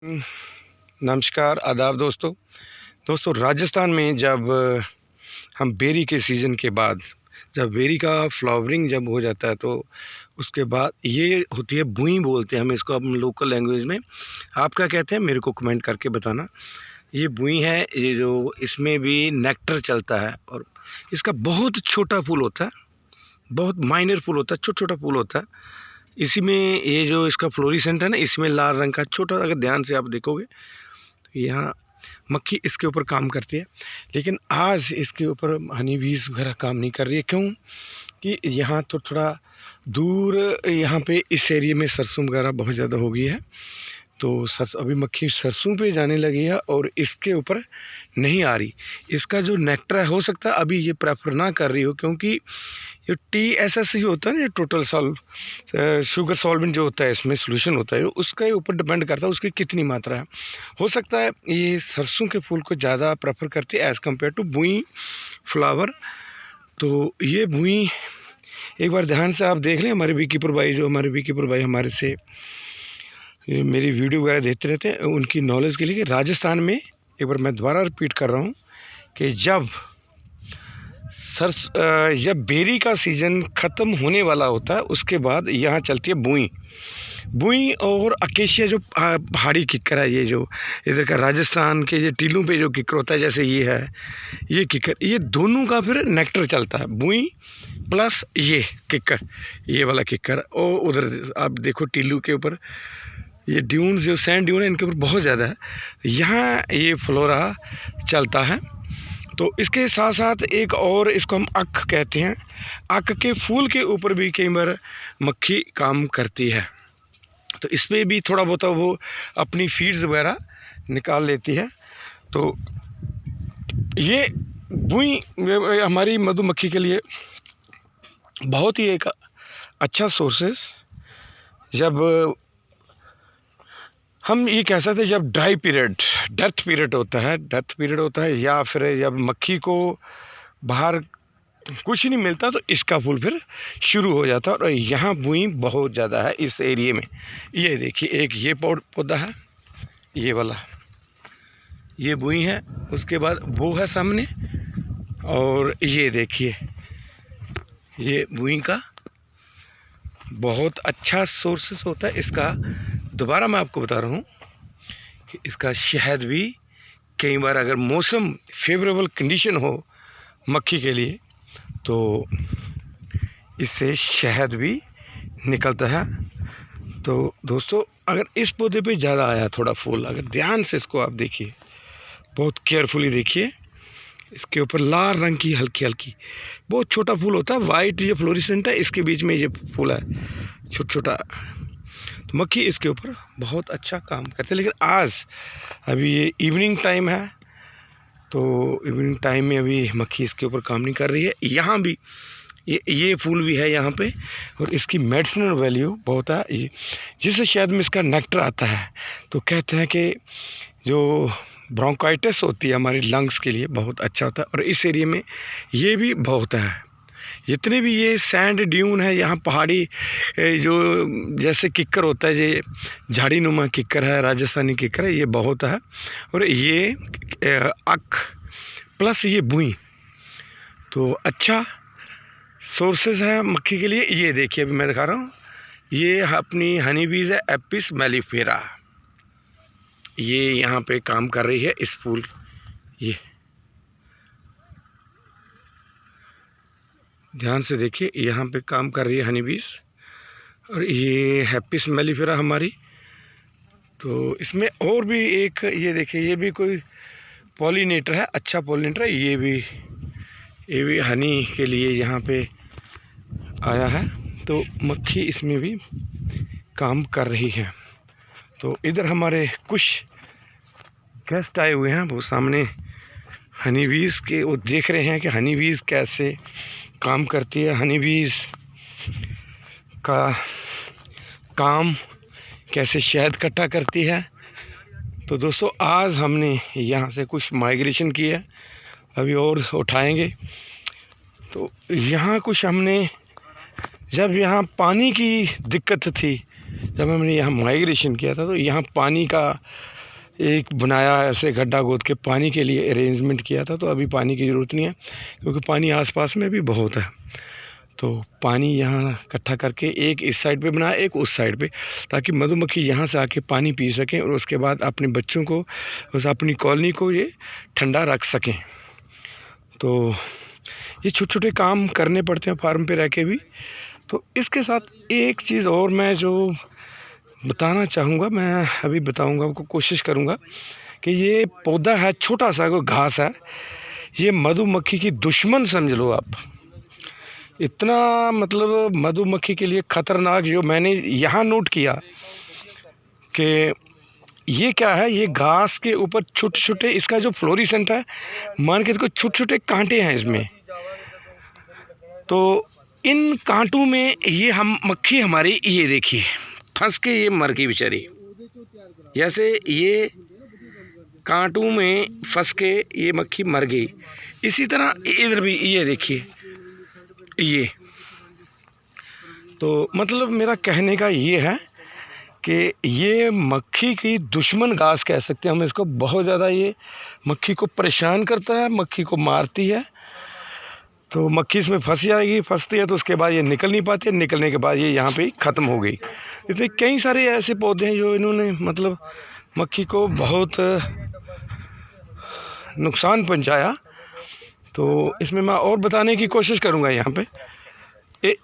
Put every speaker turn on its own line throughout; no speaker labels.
नमस्कार, आदाब दोस्तों राजस्थान में जब हम बेरी के सीज़न के बाद जब बेरी का फ्लावरिंग जब हो जाता है तो उसके बाद ये होती है बुई बोलते हैं हम इसको अपने लोकल लैंग्वेज में। आप क्या कहते हैं मेरे को कमेंट करके बताना। ये बुई है, ये जो इसमें भी नेक्टर चलता है और इसका बहुत छोटा फूल होता है, बहुत माइनर फूल होता है, छोटा छोटा फूल होता है। इसी में ये जो इसका फ्लोरिसेंट है ना, इसमें लाल रंग का छोटा, अगर ध्यान से आप देखोगे तो यहाँ मक्खी इसके ऊपर काम करती है। लेकिन आज इसके ऊपर हनी बीज वगैरह काम नहीं कर रही है। क्यों कि यहाँ तो थोड़ा दूर यहाँ पे इस एरिया में सरसों वगैरह बहुत ज़्यादा हो गई है, तो अभी मक्खी सरसों पे जाने लगी है और इसके ऊपर नहीं आ रही। इसका जो नेक्टर है, हो सकता है अभी ये प्रेफर ना कर रही हो, क्योंकि ये TSS जो होता है ना, ये टोटल शुगर सॉल्वेंट जो होता है, इसमें सोल्यूशन होता है, उसके ऊपर डिपेंड करता है उसकी कितनी मात्रा है। हो सकता है ये सरसों के फूल को ज़्यादा प्रेफर करती है एज़ कम्पेयर टू बुई फ्लावर। तो ये बुई एक बार ध्यान से आप देख लें। हमारे बीकीपर भाई हमारे से मेरी वीडियो वगैरह देखते रहते हैं, उनकी नॉलेज के लिए कि राजस्थान में, एक बार मैं दोबारा रिपीट कर रहा हूँ कि जब बेरी का सीज़न ख़त्म होने वाला होता है उसके बाद यहाँ चलती है बुई और अकेशिया जो पहाड़ी किक्कर है, ये जो इधर का राजस्थान के ये टीलों पे जो किक्कर होता है, जैसे ये है ये किक्कर, ये दोनों का फिर नेक्टर चलता है। बुई प्लस ये किक्कर, ये वाला किक्कर। और उधर आप देखो टीलू के ऊपर ये ड्यून्स जो सैंड ड्यून है, इनके ऊपर बहुत ज़्यादा है, यहाँ ये फ्लोरा चलता है। तो इसके साथ साथ एक और, इसको हम अक कहते हैं, अक के फूल के ऊपर भी कई बार मक्खी काम करती है। तो इसमें भी थोड़ा बहुत वो अपनी फीड्स वगैरह निकाल लेती है। तो ये बुई हमारी मधुमक्खी के लिए बहुत ही एक अच्छा सोर्सेस, जब हम ये कह सकते हैं जब डेथ पीरियड होता है या फिर जब मक्खी को बाहर कुछ नहीं मिलता, तो इसका फूल फिर शुरू हो जाता है। और यहाँ बुई बहुत ज़्यादा है इस एरिया में। ये देखिए, एक ये पौधा है, ये वाला ये बुई है, उसके बाद वो है सामने, और ये देखिए ये बुई का बहुत अच्छा सोर्सेस होता है इसका। दोबारा मैं आपको बता रहा हूँ कि इसका शहद भी कई बार, अगर मौसम फेवरेबल कंडीशन हो मक्खी के लिए, तो इससे शहद भी निकलता है। तो दोस्तों, अगर इस पौधे पे ज़्यादा आया थोड़ा फूल, अगर ध्यान से इसको आप देखिए, बहुत केयरफुली देखिए, इसके ऊपर लाल रंग की हल्की हल्की बहुत छोटा फूल होता है, वाइट ये फ्लोरिसेंट है, इसके बीच में ये फूल है छोटा छोटा। तो मक्खी इसके ऊपर बहुत अच्छा काम करते हैं। लेकिन आज अभी ये इवनिंग टाइम है, तो इवनिंग टाइम में अभी मक्खी इसके ऊपर काम नहीं कर रही है। यहाँ भी ये फूल भी है यहाँ पे, और इसकी मेडिसिनल वैल्यू बहुत है, जिससे शायद में इसका नेक्टर आता है। तो कहते हैं कि जो ब्रोंकाइटिस होती है हमारी लंग्स के लिए बहुत अच्छा होता है, और इस एरिया में ये भी बहुत है। जितने भी ये सैंड ड्यून है यहाँ पहाड़ी, जो जैसे किक्कर होता है, ये झाड़ी नुमा किक्कर है, राजस्थानी किक्कर है, ये बहुत है। और ये अक प्लस ये बुई, तो अच्छा सोर्सेज है मक्खी के लिए। ये देखिए, अभी मैं दिखा रहा हूँ, ये अपनी हनी बीज है, एपिस मेलिफेरा, ये यहाँ पे काम कर रही है इस फूल। ये ध्यान से देखिए, यहाँ पे काम कर रही है हनी बीज, और ये एपिस मेलिफेरा हमारी। तो इसमें और भी एक, ये देखिए, ये भी कोई पॉलिनेटर है, अच्छा पॉलिनेटर है, ये भी हनी के लिए यहाँ पे आया है। तो मक्खी इसमें भी काम कर रही है। तो इधर हमारे कुछ गेस्ट आए हुए हैं, वो सामने हनी बीज के वो देख रहे हैं कि हनी बीज कैसे काम करती है, हनी बीज का काम कैसे शहद इकट्ठा करती है। तो दोस्तों, आज हमने यहाँ से कुछ माइग्रेशन की है, अभी और उठाएंगे। तो यहाँ कुछ हमने, जब यहाँ पानी की दिक्कत थी जब हमने यहाँ माइग्रेशन किया था तो यहाँ पानी का एक बनाया, ऐसे गड्ढा खोद के पानी के लिए अरेंजमेंट किया था। तो अभी पानी की ज़रूरत नहीं है क्योंकि पानी आसपास में भी बहुत है। तो पानी यहाँ इकट्ठा करके एक इस साइड पे बनाया, एक उस साइड पे, ताकि मधुमक्खी यहाँ से आके पानी पी सकें और उसके बाद अपने बच्चों को, उस अपनी कॉलोनी को ये ठंडा रख सकें। तो ये छोटे छोटे काम करने पड़ते हैं फार्म पे रह के भी। तो इसके साथ एक चीज़ और मैं जो बताना चाहूँगा, मैं अभी बताऊँगा आपको, कोशिश करूँगा कि ये पौधा है छोटा सा, कोई घास है, ये मधुमक्खी की दुश्मन समझ लो आप। इतना मतलब मधुमक्खी के लिए ख़तरनाक जो मैंने यहाँ नोट किया कि ये क्या है, ये घास के ऊपर छोटे छोटे, इसका जो फ्लोरिसेंट है मान के इसको छोटे छोटे कांटे हैं इसमें। तो इन कांटों में ये हम मक्खी हमारी, ये देखिए फंस के ये मर गई बेचारी। जैसे ये कांटों में फंस के ये मक्खी मर गई, इसी तरह इधर भी ये देखिए ये। तो मतलब मेरा कहने का ये है कि ये मक्खी की दुश्मन घास कह सकते हैं हम इसको। बहुत ज़्यादा ये मक्खी को परेशान करता है, मक्खी को मारती है। तो मक्खी इसमें फंस जाएगी, फंसती है तो उसके बाद ये निकल नहीं पाती, निकलने के बाद ये यहाँ पे ख़त्म हो गई। इतने कई सारे ऐसे पौधे हैं जो इन्होंने मतलब मक्खी को बहुत नुकसान पहुँचाया। तो इसमें मैं और बताने की कोशिश करूँगा। यहाँ पे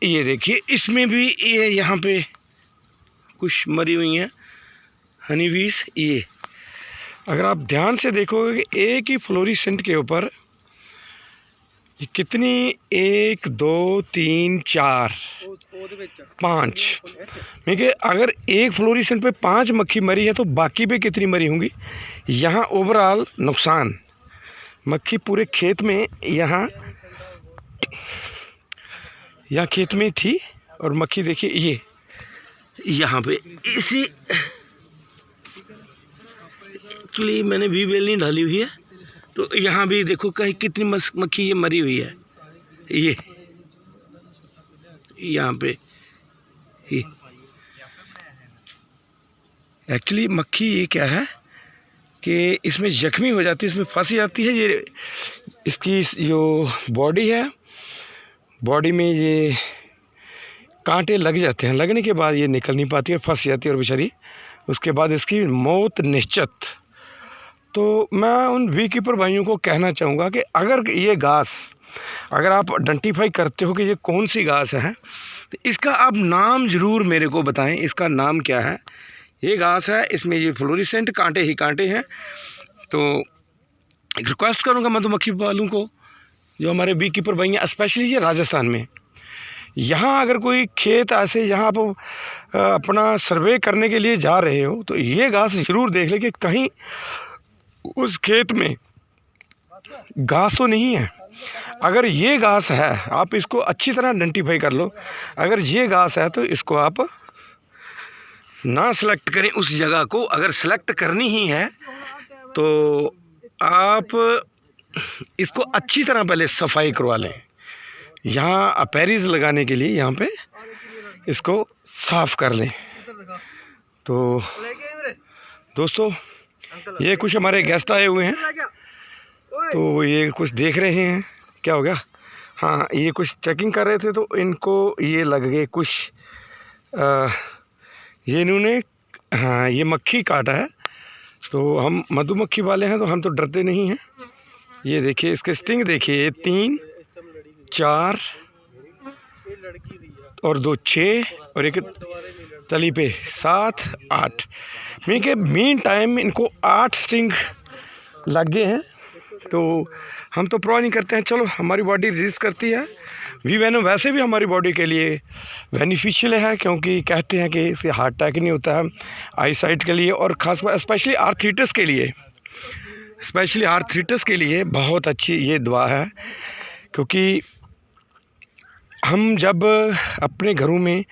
ये देखिए, इसमें भी ये यहाँ पे कुछ मरी हुई हैं हनी बीस। ये अगर आप ध्यान से देखोगे कि एक ही फ्लोरिसेंट के ऊपर कितनी, 1 2 3 4 5, देखिए अगर एक फ्लोरिसेंट पे 5 मक्खी मरी है तो बाकी पे कितनी मरी होंगी। यहाँ ओवरऑल नुकसान मक्खी पूरे खेत में, यहाँ खेत में थी। और मक्खी देखिए ये यहाँ पे, इसी एक्चुअली मैंने वी बेल नहीं डाली हुई है, तो यहाँ भी देखो कहीं कितनी मक्खी ये मरी हुई है। ये यहाँ पे एक्चुअली मक्खी ये क्या है कि इसमें जख्मी हो जाती है, इसमें फंस जाती है। ये इसकी जो बॉडी है, बॉडी में ये कांटे लग जाते हैं, लगने के बाद ये निकल नहीं पाती है, फंस जाती है और बेचारी उसके बाद इसकी मौत निश्चित। तो मैं उन वी कीपर भाइयों को कहना चाहूँगा कि अगर ये घास अगर आप आइडेंटिफाई करते हो कि ये कौन सी घास है, तो इसका आप नाम ज़रूर मेरे को बताएं, इसका नाम क्या है। ये घास है, इसमें ये फ्लोरिसेंट कांटे ही कांटे हैं। तो एक रिक्वेस्ट करूँगा मधुमक्खी वालों को, जो हमारे बी कीपर भाई हैं, स्पेशली ये राजस्थान में, यहाँ अगर कोई खेत ऐसे यहाँ आप अपना सर्वे करने के लिए जा रहे हो तो ये घास ज़रूर देख ले कि कहीं उस खेत में घास तो नहीं है। अगर ये घास है, आप इसको अच्छी तरह आइडेंटिफाई कर लो। अगर ये घास है तो इसको आप ना सेलेक्ट करें उस जगह को। अगर सेलेक्ट करनी ही है तो आप इसको अच्छी तरह पहले सफाई करवा लें। यहाँ अपैरीज लगाने के लिए यहाँ पे इसको साफ़ कर लें। तो दोस्तों, ये कुछ हमारे गेस्ट आए हुए हैं, तो ये कुछ देख रहे हैं। क्या हो गया? हाँ, ये कुछ चेकिंग कर रहे थे, तो इनको ये लग गए कुछ ये इन्होंने, हाँ, ये मक्खी काटा है। तो हम मधुमक्खी वाले हैं तो हम तो डरते नहीं हैं। ये देखिए इसके स्टिंग देखिए, 3 4 और 2 6 और एक तली पे 7 8, मीन टाइम इनको 8 स्टिंग लग गए हैं। तो हम तो प्रो नहीं करते हैं, चलो हमारी बॉडी रेजिस्ट करती है। वी वेनम वैसे भी हमारी बॉडी के लिए बेनिफिशियल है, क्योंकि कहते हैं कि इससे हार्ट अटैक नहीं होता है। आई साइट के लिए और ख़ासकर स्पेशली आर्थराइटिस के लिए, बहुत अच्छी ये दवा है। क्योंकि हम जब अपने घरों में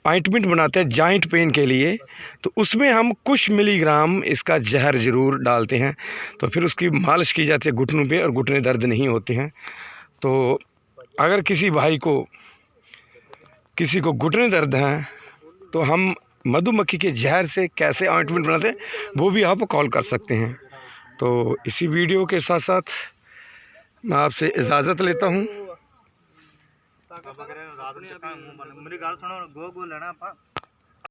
ऑइंटमेंट बनाते हैं जॉइंट पेन के लिए, तो उसमें हम कुछ मिलीग्राम इसका जहर ज़रूर डालते हैं। तो फिर उसकी मालिश की जाती है घुटनों पे और घुटने दर्द नहीं होते हैं। तो अगर किसी भाई को, किसी को घुटने दर्द हैं, तो हम मधुमक्खी के जहर से कैसे ऑइंटमेंट बनाते हैं वो भी आप कॉल कर सकते हैं। तो इसी वीडियो के साथ साथ मैं आपसे इजाज़त लेता हूँ।
मेरी गल सुनो, गो लेना।